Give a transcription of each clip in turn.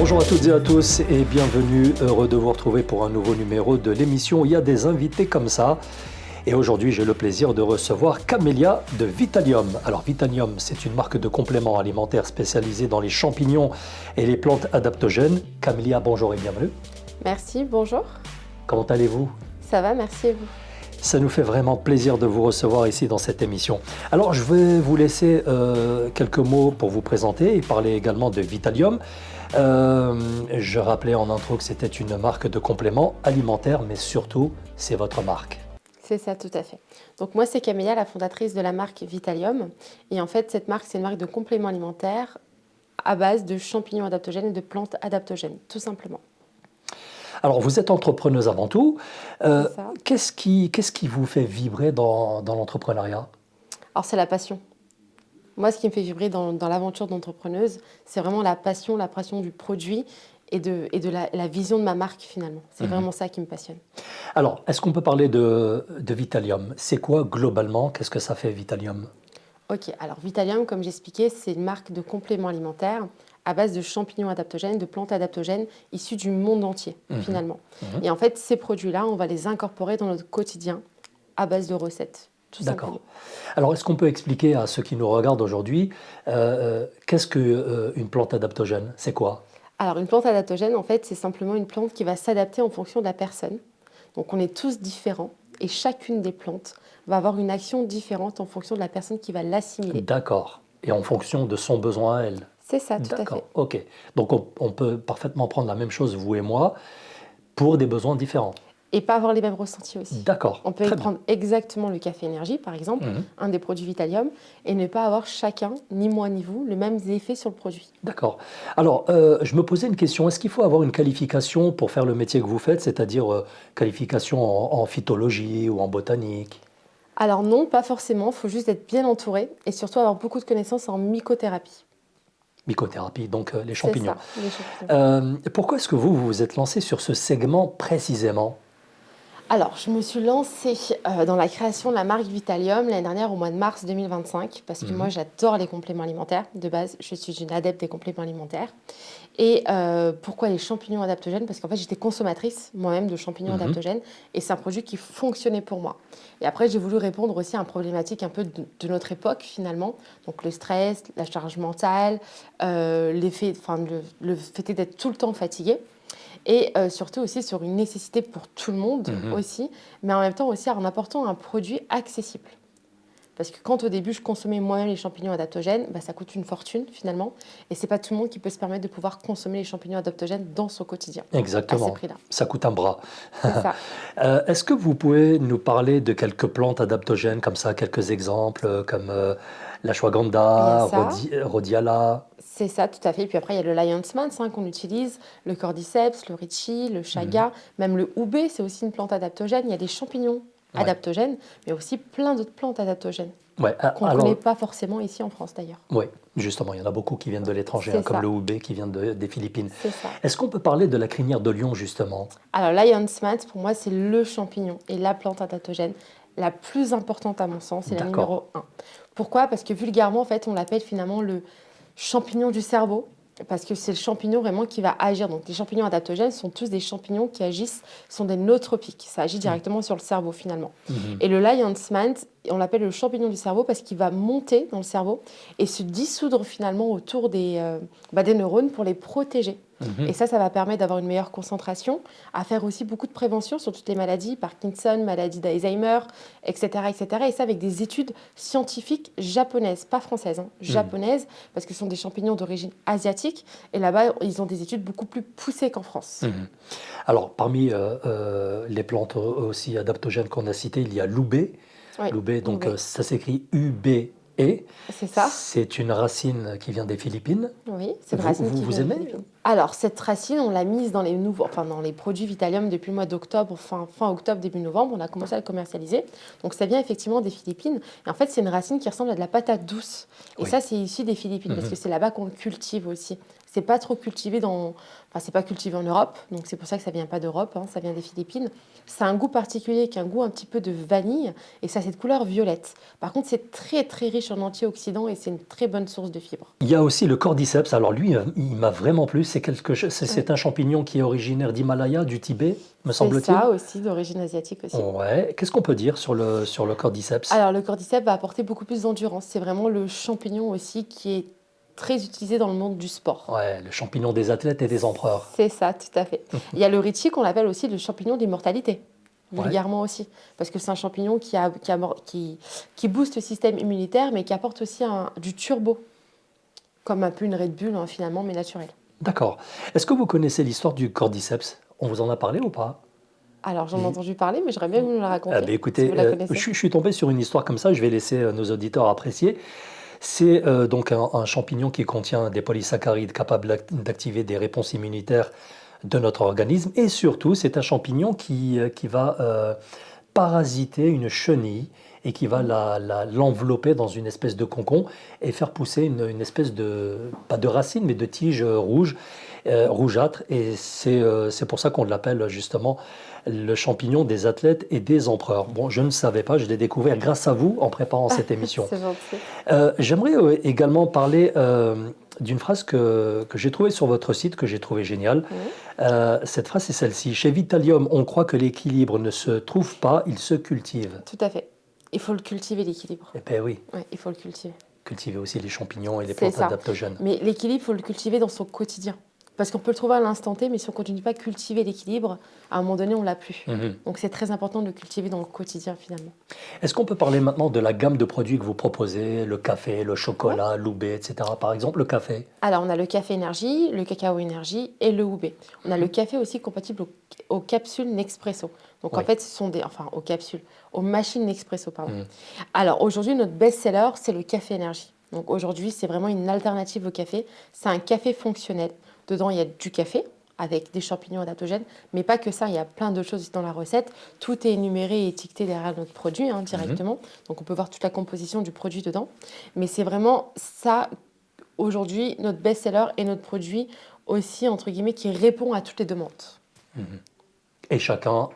Bonjour à toutes et à tous et bienvenue, heureux de vous retrouver pour un nouveau numéro de l'émission. Il y a des invités comme ça et aujourd'hui j'ai le plaisir de recevoir Camélia de Vitalium. Alors Vitalium, c'est une marque de compléments alimentaires spécialisée dans les champignons et les plantes adaptogènes. Camélia, bonjour et bienvenue. Merci, bonjour. Comment allez-vous? Ça va, merci et vous? Ça nous fait vraiment plaisir de vous recevoir ici dans cette émission. Alors, je vais vous laisser quelques mots pour vous présenter et parler également de Vitalium. Je rappelais en intro que c'était une marque de compléments alimentaires, mais surtout, c'est votre marque. C'est ça, tout à fait. Donc moi, c'est Camélia, la fondatrice de la marque Vitalium. Et en fait, cette marque, c'est une marque de compléments alimentaires à base de champignons adaptogènes et de plantes adaptogènes, tout simplement. Alors, vous êtes entrepreneuse avant tout. C'est ça. Qu'est-ce qui vous fait vibrer dans l'entrepreneuriat? Alors, c'est la passion. Moi, ce qui me fait vibrer dans l'aventure d'entrepreneuse, c'est vraiment la passion du produit et de la vision de ma marque, finalement. C'est vraiment ça qui me passionne. Alors, est-ce qu'on peut parler de Vitalium? C'est quoi globalement? Qu'est-ce que ça fait Vitalium? Ok, alors Vitalium, comme j'expliquais, c'est une marque de compléments alimentaires à base de champignons adaptogènes, de plantes adaptogènes issues du monde entier, finalement. Et en fait, ces produits-là, on va les incorporer dans notre quotidien à base de recettes, tout D'accord. simplement. Alors, est-ce qu'on peut expliquer à ceux qui nous regardent aujourd'hui, qu'est-ce qu'une plante adaptogène? C'est quoi? Alors, une plante adaptogène, en fait, c'est simplement une plante qui va s'adapter en fonction de la personne. Donc, on est tous différents et chacune des plantes va avoir une action différente en fonction de la personne qui va l'assimiler. D'accord. Et en fonction de son besoin à elle. C'est ça, tout à D'accord, fait. ok. Donc on peut parfaitement prendre la même chose, vous et moi, pour des besoins différents. Et pas avoir les mêmes ressentis aussi. D'accord, On peut très bien. prendre exactement le café énergie, par exemple, un des produits Vitalium, et ne pas avoir chacun, ni moi ni vous, les mêmes effets sur le produit. D'accord. Alors, je me posais une question. Est-ce qu'il faut avoir une qualification pour faire le métier que vous faites, c'est-à-dire qualification en phytologie ou en botanique? Alors non, pas forcément, il faut juste être bien entouré et surtout avoir beaucoup de connaissances en mycothérapie. Mycothérapie, donc les C'est champignons. ça, les champignons. Pourquoi est-ce que vous vous êtes lancé sur ce segment précisément? Alors, je me suis lancée dans la création de la marque Vitalium l'année dernière au mois de mars 2025 parce que moi j'adore les compléments alimentaires. De base, je suis une adepte des compléments alimentaires. Et pourquoi les champignons adaptogènes? Parce qu'en fait, j'étais consommatrice moi-même de champignons adaptogènes et c'est un produit qui fonctionnait pour moi. Et après, j'ai voulu répondre aussi à une problématique un peu de notre époque finalement. Donc le stress, la charge mentale, le fait d'être tout le temps fatigué. Et surtout aussi sur une nécessité pour tout le monde aussi, mais en même temps aussi en apportant un produit accessible. Parce que quand au début je consommais moi-même les champignons adaptogènes, ça coûte une fortune finalement, et c'est pas tout le monde qui peut se permettre de pouvoir consommer les champignons adaptogènes dans son quotidien à ces Exactement. prix-là. Ça coûte un bras. C'est ça. Est-ce que vous pouvez nous parler de quelques plantes adaptogènes, comme ça, quelques exemples, comme Il y a l'ashwagandha, ça. rhodiala? C'est ça, tout à fait. Puis après, il y a le Lion's Mane qu'on utilise, le cordyceps, le litchi, le chaga, même le houbé, c'est aussi une plante adaptogène. Il y a des champignons adaptogènes, mais aussi plein d'autres plantes adaptogènes Ouais, qu'on ne connaît pas forcément ici en France d'ailleurs. oui, justement, il y en a beaucoup qui viennent de l'étranger, C'est comme ça. le houbé qui vient des Philippines. C'est ça. Est-ce qu'on peut parler de la crinière de lion, justement? Alors, Lion's Mane, pour moi, c'est le champignon et la plante adaptogène la plus importante à mon sens, c'est la D'accord. numéro 1. Pourquoi? Parce que vulgairement, en fait, on l'appelle finalement le champignon du cerveau, parce que c'est le champignon vraiment qui va agir. Donc, les champignons adaptogènes sont tous des champignons qui agissent, sont des nootropiques. Ça agit directement sur le cerveau finalement. Et le Lion's Mane, on l'appelle le champignon du cerveau parce qu'il va monter dans le cerveau et se dissoudre finalement autour des neurones pour les protéger. Et ça va permettre d'avoir une meilleure concentration, à faire aussi beaucoup de prévention sur toutes les maladies, Parkinson, maladie d'Alzheimer, etc., etc. Et ça avec des études scientifiques japonaises, pas françaises, japonaises, parce que ce sont des champignons d'origine asiatique. Et là-bas, ils ont des études beaucoup plus poussées qu'en France. Alors, parmi les plantes aussi adaptogènes qu'on a citées, il y a l'houbé. Oui, L'houbé, donc oui. ça s'écrit U-B-E. C'est ça. C'est une racine qui vient des Philippines. Oui, c'est une racine qui Vous vient des aimez? Philippines. Alors, cette racine, on l'a mise dans dans les produits Vitalium depuis le mois d'octobre, fin octobre, début novembre. On a commencé à la commercialiser. Donc, ça vient effectivement des Philippines. Et en fait, c'est une racine qui ressemble à de la patate douce. Et Oui. ça, c'est issu des Philippines parce que c'est là-bas qu'on le cultive aussi. C'est pas trop cultivé enfin, c'est pas cultivé en Europe, donc c'est pour ça que ça vient pas d'Europe, hein, ça vient des Philippines. Ça a un goût particulier, qui a un goût un petit peu de vanille, et ça a cette couleur violette. Par contre, c'est très très riche en antioxydants et c'est une très bonne source de fibres. Il y a aussi le cordyceps. Alors lui, il m'a vraiment plu. C'est Ouais. un champignon qui est originaire d'Himalaya, du Tibet, me C'est semble-t-il. ça aussi, d'origine asiatique aussi. Ouais. Qu'est-ce qu'on peut dire sur le cordyceps? Alors, le cordyceps va apporter beaucoup plus d'endurance. C'est vraiment le champignon aussi qui est très utilisé dans le monde du sport. Ouais, le champignon des athlètes et des empereurs. C'est ça, tout à fait. Il y a le litchi qu'on appelle aussi le champignon d'immortalité, Ouais. vulgairement aussi, parce que c'est un champignon qui booste le système immunitaire, mais qui apporte aussi du turbo, comme un peu une Red Bull hein, finalement, mais naturelle. D'accord. Est-ce que vous connaissez l'histoire du cordyceps? On vous en a parlé ou pas? Alors, j'en ai J- entendu parler, mais j'aurais bien voulu la Ah raconter, ben si vous écoutez, la connaissez. je suis tombé sur une histoire comme ça, je vais laisser nos auditeurs apprécier. C'est donc un champignon qui contient des polysaccharides capables d'activer des réponses immunitaires de notre organisme. Et surtout, c'est un champignon qui va parasiter une chenille et qui va Mhm. l'envelopper dans une espèce de concon et faire pousser une espèce de, pas de racine, mais de tige rouge, rougeâtre. Et c'est pour ça qu'on l'appelle justement le champignon des athlètes et des empereurs. Bon, je ne savais pas, je l'ai découvert grâce à vous en préparant cette émission. C'est gentil. J'aimerais également parler d'une phrase que j'ai trouvée sur votre site, que j'ai trouvée géniale. Mhm. Cette phrase, c'est celle-ci. Chez Vitalium, on croit que l'équilibre ne se trouve pas, il se cultive. Tout à fait. Il faut le cultiver, l'équilibre. Eh bien oui, Ouais, il faut le cultiver. cultiver aussi les champignons et les C'est plantes ça. adaptogènes. Mais l'équilibre, il faut le cultiver dans son quotidien. Parce qu'on peut le trouver à l'instant T, mais si on ne continue pas à cultiver l'équilibre, à un moment donné, on ne l'a plus. Mhm. Donc c'est très important de le cultiver dans le quotidien finalement. Est-ce qu'on peut parler maintenant de la gamme de produits que vous proposez, le café, le Ouais. chocolat, l'oubé, etc. Par exemple, le café. Alors on a le café énergie, le cacao énergie et le houbé. On a le café aussi compatible aux capsules Nespresso. Donc en Oui. fait, ce sont enfin aux capsules, aux machines Nespresso, pardon. Mhm. Alors aujourd'hui, notre best-seller, c'est le café énergie. Donc aujourd'hui, c'est vraiment une alternative au café. C'est un café fonctionnel. Dedans, il y a du café avec des champignons adaptogènes, mais pas que ça, il y a plein d'autres choses dans la recette. Tout est énuméré et étiqueté derrière notre produit hein, directement. Donc on peut voir toute la composition du produit dedans. Mais c'est vraiment ça, aujourd'hui, notre best-seller et notre produit aussi, entre guillemets, qui répond à toutes les demandes. Et chacun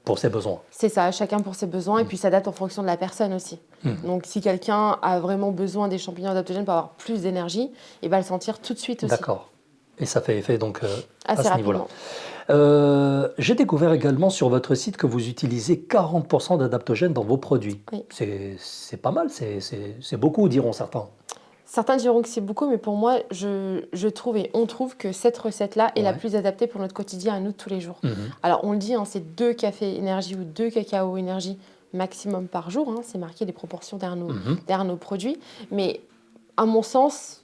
pour ses besoins. C'est ça, chacun pour ses besoins et puis ça date en fonction de la personne aussi. Donc si quelqu'un a vraiment besoin des champignons adaptogènes pour avoir plus d'énergie, il va le sentir tout de suite aussi, D'accord. Et ça fait effet donc à assez ce niveau-là. rapidement. J'ai découvert également sur votre site que vous utilisez 40% d'adaptogènes dans vos produits. Oui. C'est pas mal, c'est beaucoup, diront certains. Certains diront que c'est beaucoup, mais pour moi, je trouve et on trouve que cette recette-là est la Ouais. plus adaptée pour notre quotidien à nous tous les jours. Mhm. Alors on le dit, hein, c'est 2 cafés énergie ou 2 cacao énergie maximum par jour, hein, c'est marqué les proportions derrière nos produits, mais à mon sens,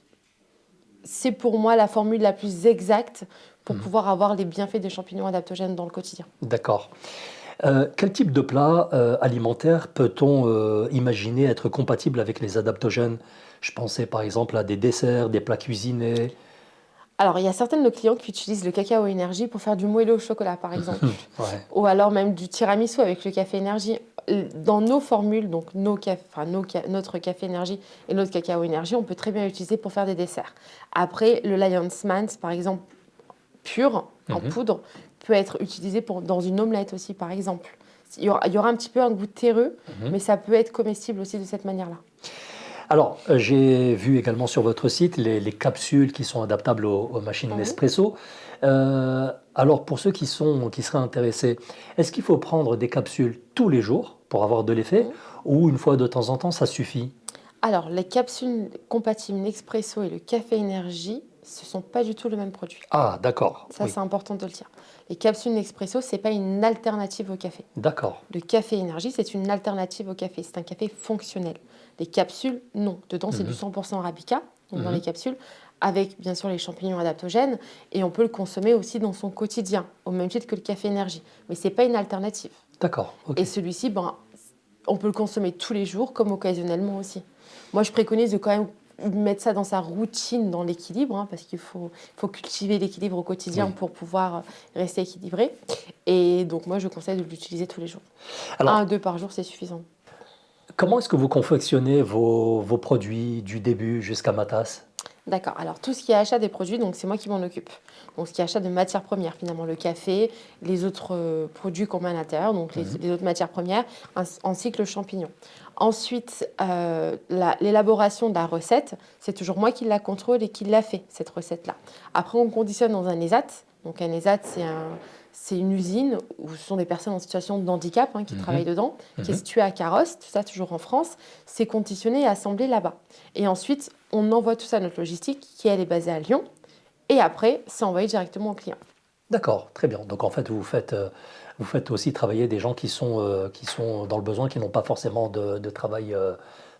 c'est pour moi la formule la plus exacte pour pouvoir avoir les bienfaits des champignons adaptogènes dans le quotidien. D'accord. Quel type de plat alimentaire peut-on imaginer être compatible avec les adaptogènes? Je pensais par exemple à des desserts, des plats cuisinés. Alors, il y a certains de nos clients qui utilisent le cacao énergie pour faire du moelleux au chocolat, par exemple, Ouais. ou alors même du tiramisu avec le café énergie. Dans nos formules, donc notre café énergie et notre cacao énergie, on peut très bien l'utiliser pour faire des desserts. Après, le Lion's Mans, par exemple, pur, en poudre, peut être utilisé dans une omelette aussi, par exemple. Il y aura un petit peu un goût terreux, mais ça peut être comestible aussi de cette manière-là. Alors, j'ai vu également sur votre site les capsules qui sont adaptables aux machines Nespresso. Alors, pour ceux qui seraient intéressés, est-ce qu'il faut prendre des capsules tous les jours pour avoir de l'effet ou une fois de temps en temps, ça suffit? Alors, les capsules compatibles Nespresso et le café énergie, ce ne sont pas du tout le même produit. Ah, d'accord. Ça, Oui, c'est important de le dire. Les capsules Nespresso, ce n'est pas une alternative au café. d'accord. Le café énergie, c'est une alternative au café. C'est un café fonctionnel. Les capsules, non. Dedans, c'est du 100% arabica, donc dans les capsules, avec bien sûr les champignons adaptogènes. Et on peut le consommer aussi dans son quotidien, au même titre que le café énergie. Mais ce n'est pas une alternative. D'accord. Ok. Et celui-ci, on peut le consommer tous les jours, comme occasionnellement aussi. Moi, je préconise de quand même mettre ça dans sa routine, dans l'équilibre, hein, parce qu'il faut cultiver l'équilibre au quotidien Oui. pour pouvoir rester équilibré. Et donc, moi, je conseille de l'utiliser tous les jours. Alors, 1 à 2 par jour, c'est suffisant. comment est-ce que vous confectionnez vos produits du début jusqu'à ma tasse? D'accord. Alors, tout ce qui est achat des produits, donc c'est moi qui m'en occupe. Donc, ce qui est achat de matières premières, finalement, le café, les autres produits qu'on met à l'intérieur, donc Mhm. les autres matières premières, ainsi que le champignon. Ensuite, l'élaboration de la recette, c'est toujours moi qui la contrôle et qui la fait, cette recette-là. Après, on conditionne dans un ESAT. Donc, un ESAT, c'est une usine où ce sont des personnes en situation de handicap qui travaillent dedans, qui est Mhm. située à Carrosse, tout ça toujours en France. C'est conditionné et assemblé là-bas. Et ensuite, on envoie tout ça à notre logistique, qui elle est basée à Lyon. Et après, c'est envoyé directement au client. D'accord, très bien. Donc en fait, vous faites aussi travailler des gens qui sont dans le besoin, qui n'ont pas forcément de travail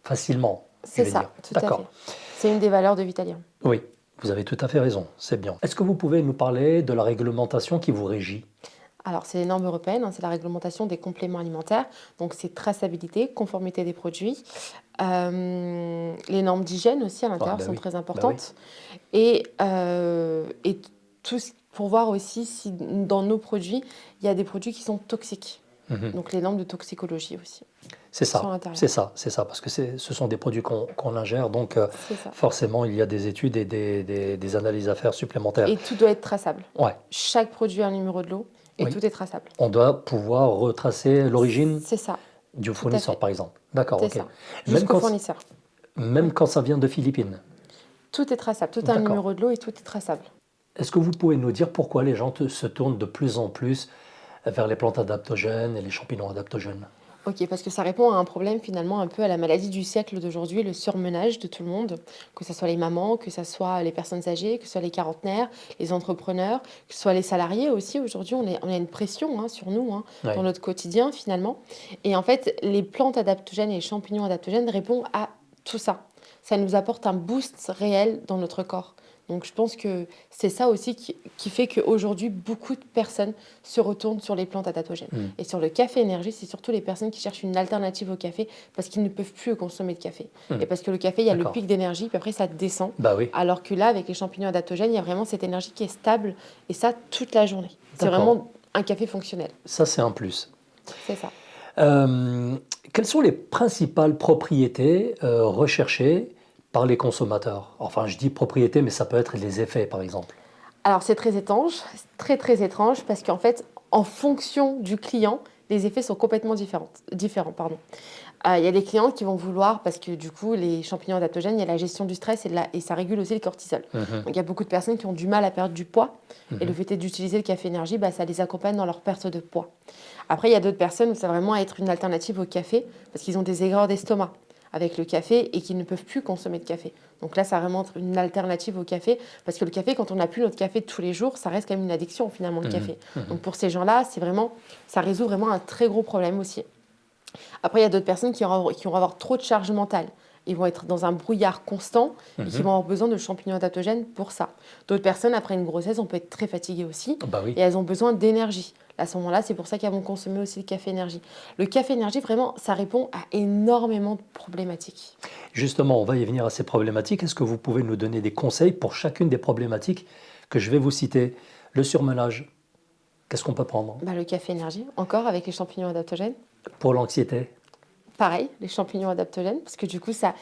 facilement, je C'est vais dire. ça, tout à D'accord. fait. C'est une des valeurs de Vitalium. Oui, vous avez tout à fait raison, c'est bien. Est-ce que vous pouvez nous parler de la réglementation qui vous régit? Alors, c'est les normes européennes, c'est la réglementation des compléments alimentaires. Donc, c'est traçabilité, conformité des produits. Les normes d'hygiène aussi à Ah l'intérieur ben sont oui, très ben oui. importantes. Et pour voir aussi si dans nos produits, il y a des produits qui sont toxiques. Mhm. Donc, les normes de toxicologie aussi C'est sur ça, l'intérieur. c'est ça, c'est ça, parce que ce sont des produits qu'on ingère, donc C'est ça. forcément il y a des études et des analyses à faire supplémentaires. Et tout doit être traçable. Ouais, Chaque produit a un numéro de lot et oui. tout est traçable. On doit pouvoir retracer l'origine C'est ça, du tout à fournisseur, fait. par exemple. D'accord, C'est ok. ça. Même Jusqu'au quand, fournisseur. même Ouais. quand ça vient de Philippines. Tout est traçable. Tout a un D'accord. numéro de lot et tout est traçable. Est-ce que vous pouvez nous dire pourquoi les gens se tournent de plus en plus vers les plantes adaptogènes et les champignons adaptogènes? Ok, parce que ça répond à un problème finalement un peu à la maladie du siècle d'aujourd'hui, le surmenage de tout le monde, que ce soit les mamans, que ce soit les personnes âgées, que ce soit les quarantenaires, les entrepreneurs, que ce soit les salariés aussi. Aujourd'hui, on a une pression sur nous, dans Oui. notre quotidien finalement. Et en fait, les plantes adaptogènes et les champignons adaptogènes répondent à tout ça. Ça nous apporte un boost réel dans notre corps. Donc je pense que c'est ça aussi qui fait qu'aujourd'hui, beaucoup de personnes se retournent sur les plantes adaptogènes. Hmm. Et sur le café énergie, c'est surtout les personnes qui cherchent une alternative au café parce qu'ils ne peuvent plus consommer de café. Hmm. Et parce que le café, il y a le D'accord. pic d'énergie, puis après ça descend. Bah oui, Alors que là, avec les champignons adaptogènes, il y a vraiment cette énergie qui est stable et ça toute la journée. C'est d'accord. vraiment un café fonctionnel. Ça, c'est un plus. C'est ça. Euh, Quelles sont les principales propriétés recherchées par les consommateurs? Enfin, je dis propriétés, mais ça peut être les effets, par exemple. Alors c'est très étrange, c'est très très étrange parce qu'en fait, en fonction du client, les effets sont complètement différents. Pardon. Il y a des clients qui vont vouloir, parce que du coup, les champignons adaptogènes, il y a la gestion du stress et ça régule aussi le cortisol. Mhm. Donc il y a beaucoup de personnes qui ont du mal à perdre du poids et le Mhm. fait d'utiliser le café énergie, ça les accompagne dans leur perte de poids. Après, il y a d'autres personnes où ça va vraiment être une alternative au café parce qu'ils ont des aigreurs d'estomac avec le café et qu'ils ne peuvent plus consommer de café. Donc là, ça va vraiment être une alternative au café parce que le café, quand on n'a plus notre café tous les jours, ça reste quand même une addiction finalement le Mhm. café. Mhm. Donc pour ces gens-là, ça résout vraiment un très gros problème aussi. Après, il y a d'autres personnes qui vont avoir trop de charge mentale. Ils vont être dans un brouillard constant et qui Mhm. vont avoir besoin de champignons adaptogènes pour ça. D'autres personnes, après une grossesse, on peut être très fatigué aussi Bah oui. et elles ont besoin d'énergie. À ce moment-là, c'est pour ça qu'elles vont consommer aussi le café énergie. Le café énergie, vraiment, ça répond à énormément de problématiques. Justement, on va y venir à ces problématiques. Est-ce que vous pouvez nous donner des conseils pour chacune des problématiques que je vais vous citer? Le surmenage, qu'est-ce qu'on peut prendre? Le café énergie, encore avec les champignons adaptogènes. Pour l'anxiété, Pareil, les champignons adaptogènes, parce que du coup, ça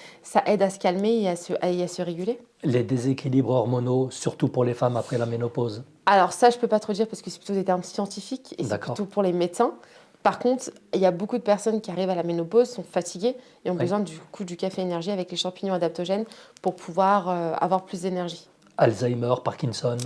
aide à se calmer et à se réguler. les déséquilibres hormonaux, surtout pour les femmes après la ménopause. Alors ça, je peux pas trop dire parce que c'est plutôt des termes scientifiques et c'est D'accord. plutôt pour les médecins. Par contre, il y a beaucoup de personnes qui arrivent à la ménopause, sont fatiguées et ont Oui. besoin du coup du café énergie avec les champignons adaptogènes pour pouvoir avoir plus d'énergie. Alzheimer, Parkinson.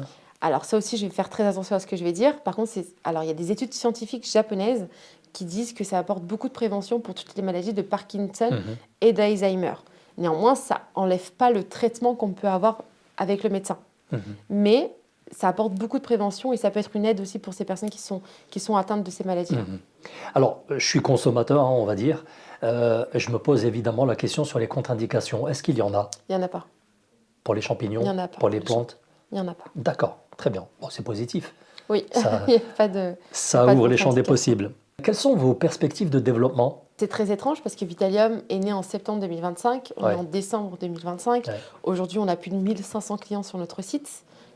Alors ça aussi, je vais faire très attention à ce que je vais dire. Par contre, alors il y a des études scientifiques japonaises qui disent que ça apporte beaucoup de prévention pour toutes les maladies de Parkinson Mhm. et d'Alzheimer. Néanmoins, ça enlève pas le traitement qu'on peut avoir avec le médecin. Mhm. Mais ça apporte beaucoup de prévention et ça peut être une aide aussi pour ces personnes qui sont atteintes de ces maladies-là. Mhm. Alors, je suis consommateur, on va dire. Je me pose évidemment la question sur les contre-indications. Est-ce qu'il y en a Il n'y en a pas. pour les Il champignons, n'y en a pas. pour les plantes? Il n'y en a pas. D'accord, très bien. Bon, c'est positif. Oui, Ça, il n'y a pas de... ça pas de ouvre les champs des contre-indication. possibles. Quelles sont vos perspectives de développement? C'est très étrange parce que Vitalium est né en septembre 2025, on est Ouais. en décembre 2025. Ouais. Aujourd'hui, on a plus de 1500 clients sur notre site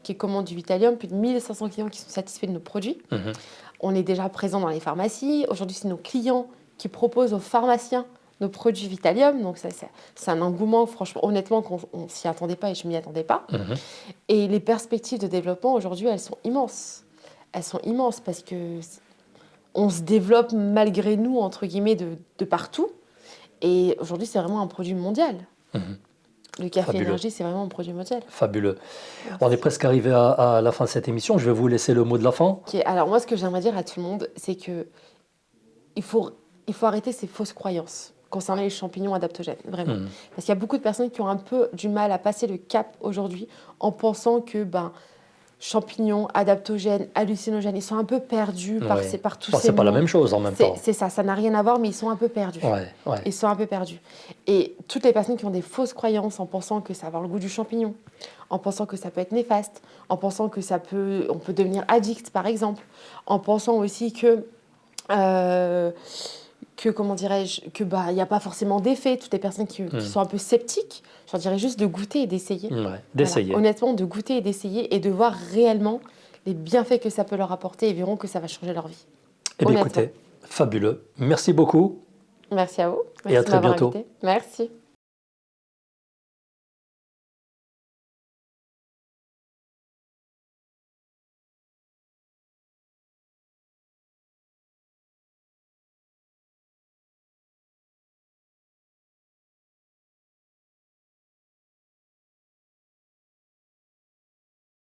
qui commandent du Vitalium, plus de 1500 clients qui sont satisfaits de nos produits. Mhm. On est déjà présent dans les pharmacies. Aujourd'hui, c'est nos clients qui proposent aux pharmaciens nos produits Vitalium. Donc, ça, c'est un engouement, franchement, honnêtement, qu'on ne s'y attendait pas et je ne m'y attendais pas. Mhm. Et les perspectives de développement, aujourd'hui, elles sont immenses. Elles sont immenses parce que on se développe malgré nous, entre guillemets, de partout. Et aujourd'hui, c'est vraiment un produit mondial. Mhm. Le café Fabuleux. énergie, c'est vraiment un produit mondial. Fabuleux. Merci. On est presque arrivé à la fin de cette émission. Je vais vous laisser le mot de la fin. Ok, alors moi, ce que j'aimerais dire à tout le monde, c'est que il faut arrêter ces fausses croyances concernant les champignons adaptogènes, vraiment. Mhm. Parce qu'il y a beaucoup de personnes qui ont un peu du mal à passer le cap aujourd'hui en pensant que champignons, adaptogènes, hallucinogènes, ils sont un peu perdus par, Ouais. par tous Bon, ces c'est pas la mots. même chose en même temps. C'est ça n'a rien à voir, mais ils sont un peu perdus. Ouais, ouais. Ils sont un peu perdus. Et toutes les personnes qui ont des fausses croyances en pensant que ça va avoir le goût du champignon, en pensant que ça peut être néfaste, en pensant que on peut devenir addict, par exemple, en pensant aussi comment dirais-je, il n'y a pas forcément d'effet. Toutes les personnes qui sont un peu sceptiques, je leur dirais juste de goûter et d'essayer. Ouais, d'essayer. Voilà. Honnêtement, de goûter et d'essayer et de voir réellement les bienfaits que ça peut leur apporter et verront que ça va changer leur vie. Eh bien, Honnêtement. écoutez, fabuleux. Merci beaucoup. Merci à vous. Et à Merci de très m'avoir bientôt. invité. Merci.